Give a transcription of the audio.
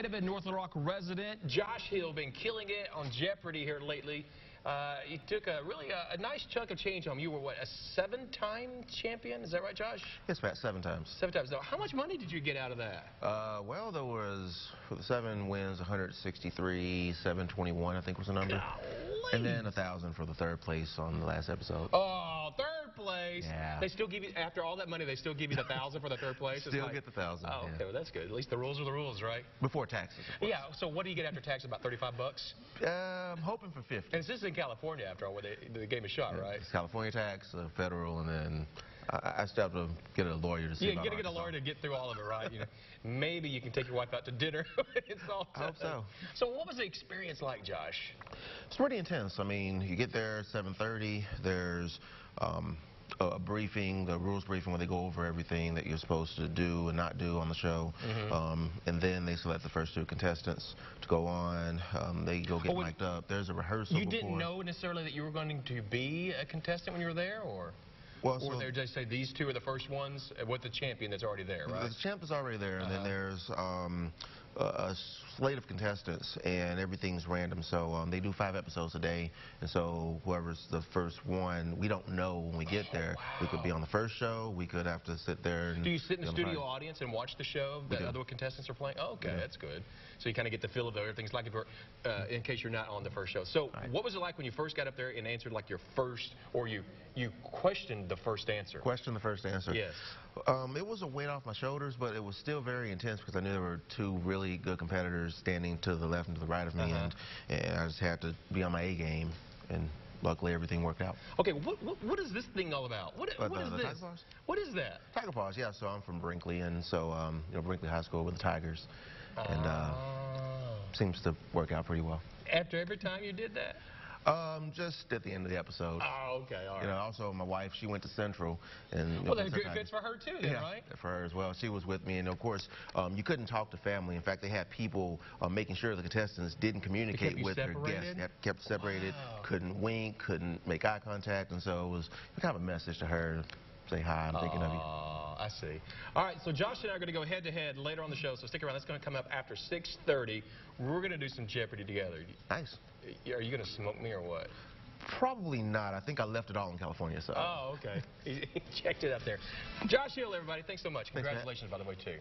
native and North Little Rock resident. Josh Hill been killing it on Jeopardy here lately. You took a nice chunk of change home. You were, what, a 7-time champion? Is that right, Josh? Yes, Pat, 7 times. 7 times. Now, how much money did you get out of that? Well, there was, for the 7 wins, 163, 721, I think was the number. Golly. And then 1,000 for the 3rd place on the last episode. Oh, 3rd place. Yeah. They still give you, after all that money, they still give you the 1,000 for the 3rd place? Still get the 1,000. Oh, okay, yeah. Well, that's good. At least the rules are the rules, right? Before taxes, of course. Yeah, so what do you get after tax? About 35 bucks? I'm hoping for 50. And this is in California, after all, where the game is shot, right? It's California tax, federal, and then I still have to get a lawyer to see about you got to get a lawyer to get through all of it, right? You know, maybe you can take your wife out to dinner. It's all I hope so. So what was the experience like, Josh? It's pretty intense. I mean, you get there at 7:30. There's a briefing, the rules briefing, where they go over everything that you're supposed to do and not do on the show. And then they select the first 2 contestants to go on. They go get mic'd up. There's a rehearsal. You didn't know necessarily that you were going to be a contestant when you were there, or? Well, or they just say these 2 are the first ones with the champion that's already there, right? The champ is already there, and then there's a slate of contestants, and everything's random. So they do 5 episodes a day, and so whoever's the first one, we don't know when we get there. Wow. We could be on the first show. We could have to sit there. And do you sit in the studio audience and watch the show that other contestants are playing? Oh, okay, that's good. So you kind of get the feel of everything's like in case you're not on the first show. So what was it like when you first got up there and answered like your first, or you questioned the first answer? Questioned the first answer. Yes. It was a weight off my shoulders, but it was still very intense because I knew there were 2 really good competitors standing to the left and to the right of me, and I just had to be on my A game, and luckily everything worked out. Okay, what is this thing all about? What is this? Tiger Paws? What is that? Tiger Paws, yeah. So I'm from Brinkley, and so you know, Brinkley High School with the Tigers, and seems to work out pretty well. After every time you did that? Just at the end of the episode. Oh, okay, all right. You know, also my wife, she went to Central, and well, that's good for her too, then, right? For her as well. She was with me, and of course, you couldn't talk to family. In fact, they had people making sure the contestants didn't communicate with their guests. They kept separated. Wow. Couldn't wink, couldn't make eye contact, and so it was kind of a message to her. Say hi, I'm thinking of you. I see. All right, so Josh and I are going to go head-to-head later on the show, so stick around. That's going to come up after 6:30. We're going to do some Jeopardy together. Nice. Are you going to smoke me or what? Probably not. I think I left it all in California. So. Oh, okay. He checked it out there. Josh Hill, everybody. Thanks so much. Congratulations, by the way, too.